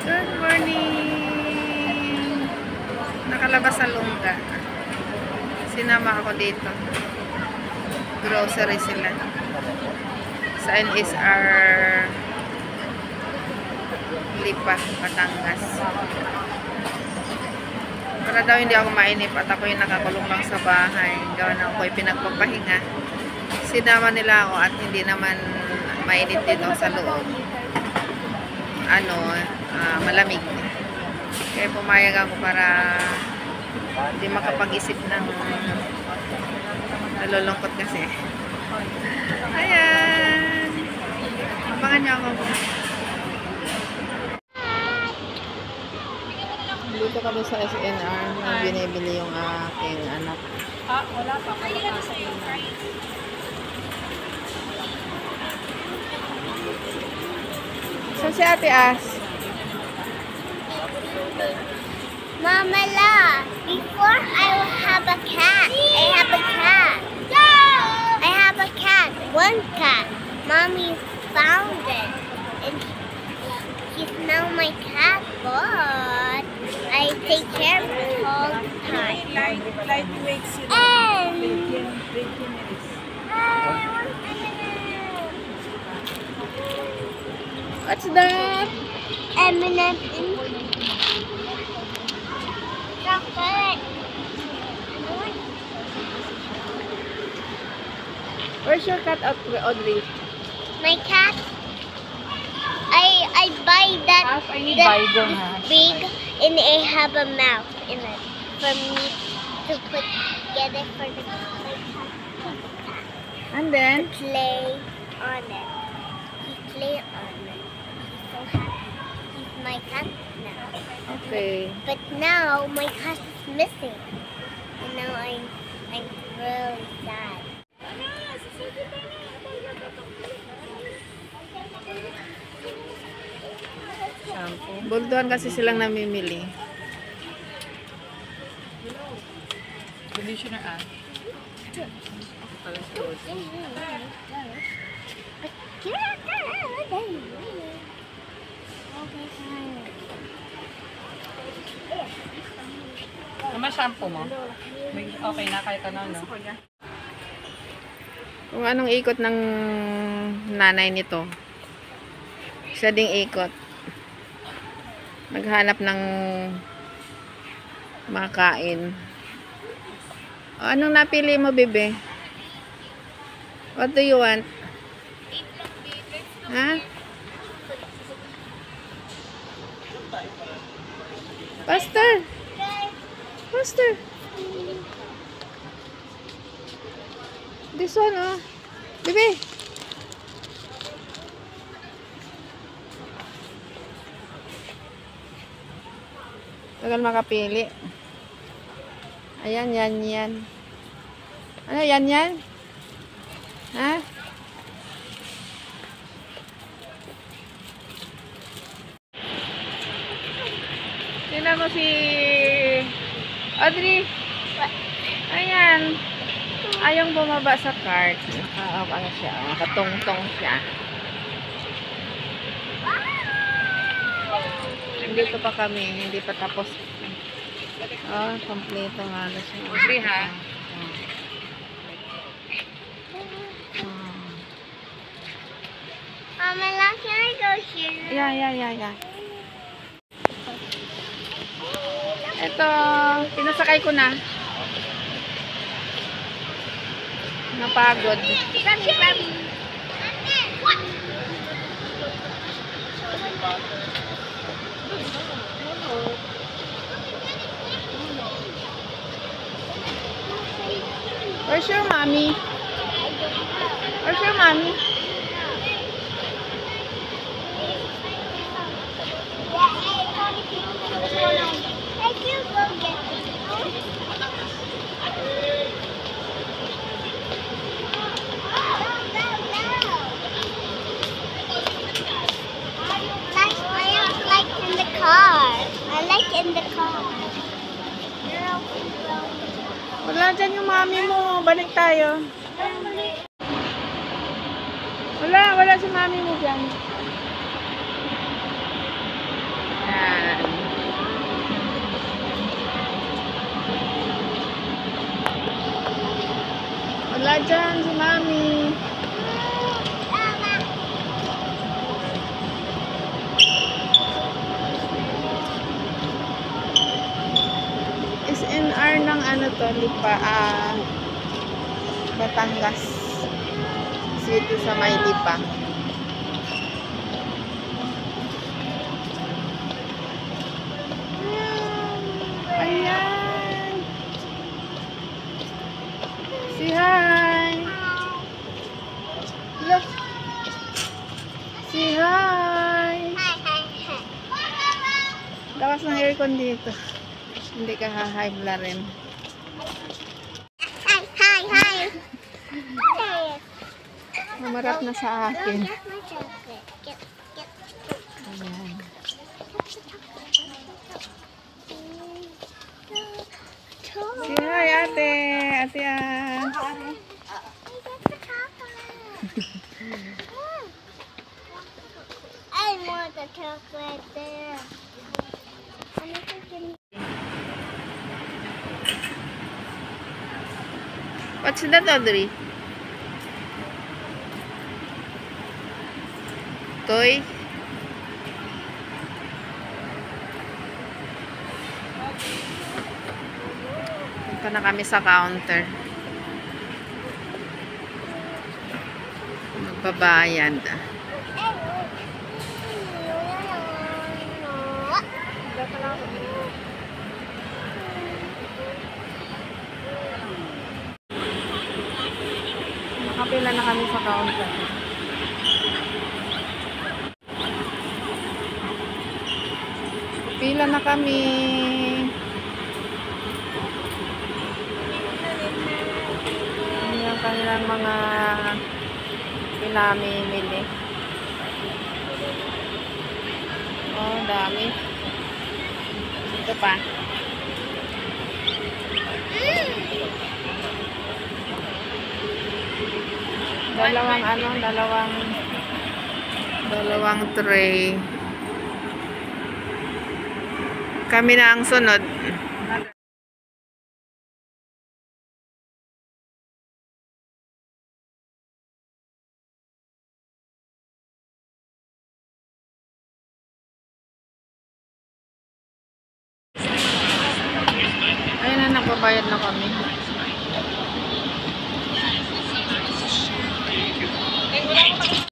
Good morning! Nakalabas sa lungga. Sinama ako dito. Grocery sila. Sa NSR Lipa, Batangas. Para daw hindi ako mainip at ako yung nakakulong lang sa bahay. Gawa na ako'y pinagpapahinga. Sinama nila ako at hindi naman mainit dito sa loob. Malamig. Kaya pumayag ako para hindi makapag-isip ng nalulungkot kasi. Ayan. Abangan niyo ako. Dito kami sa SNR na binibili yung aking anak. Wala pa. Saan si Ate As? Mama La, before I will have a cat. I have a cat. I have a cat. One cat. Mommy found it. And he's now my cat, but I take care of it all the time. Light weights yun. And What's that? M&M chocolate. Where's your cat, Audrey? My cat. I buy that this big and I have a mouth in it for me to get it for the cat. And then? Play on it. He play on it. He's so happy. He's my cat now. Okay. But now my cat is missing. And now I'm really sad. Bultuhan kasi silang namimili. Conditioner Ano shampoo mo? Okay na kahit ano, no? Kung anong ikot ng nanay nito. Siya ding ikot. Naghanap ng makain. O, anong napili mo, bebe? What do you want? Ha? Faster! Faster! This one, oh. Bebe! Tagal makapili. Ayan, yan. Ano, yan? Ha? Tingnan mo si Audrey. Ayan. Ayong bumaba sa cart. Ano siya? Nakatungtong siya. Dito pa kami, hindi pa tapos. Oh, kompleto nga na siya. Free, ha? Mama, can I go here? Yeah. Ito, pinasakay ko na. Napagod. Where's your mommy? Where's your mommy? I can go get it. Like in the car. I like in the car. Wala dyan yung mami mo. Balik tayo. Wala si mami mo dyan. Yan. dyan si Mami. SNR ng ano to, Lipa, Batangas City sa may Lipa. Ayan. Say hi. Look. Say hi. Lakas ng aircon dito. Hindi ka ha-hi-bla rin. Hi. Mamarap na sa akin. That's my chocolate. Get. Ayan. Say hi, ate. Ate Ann. I want the chocolate there. What's that, Audrey? Toy? Punta na kami sa counter. Magbabayad. Nakapila na kami sa counter. Pila na kami. Ano yung kanilang mga pinamimili. Oh, dami. Ito pa. Dalawang tray. Kami na ang sunod. Ayun na, nagbabayad na kami.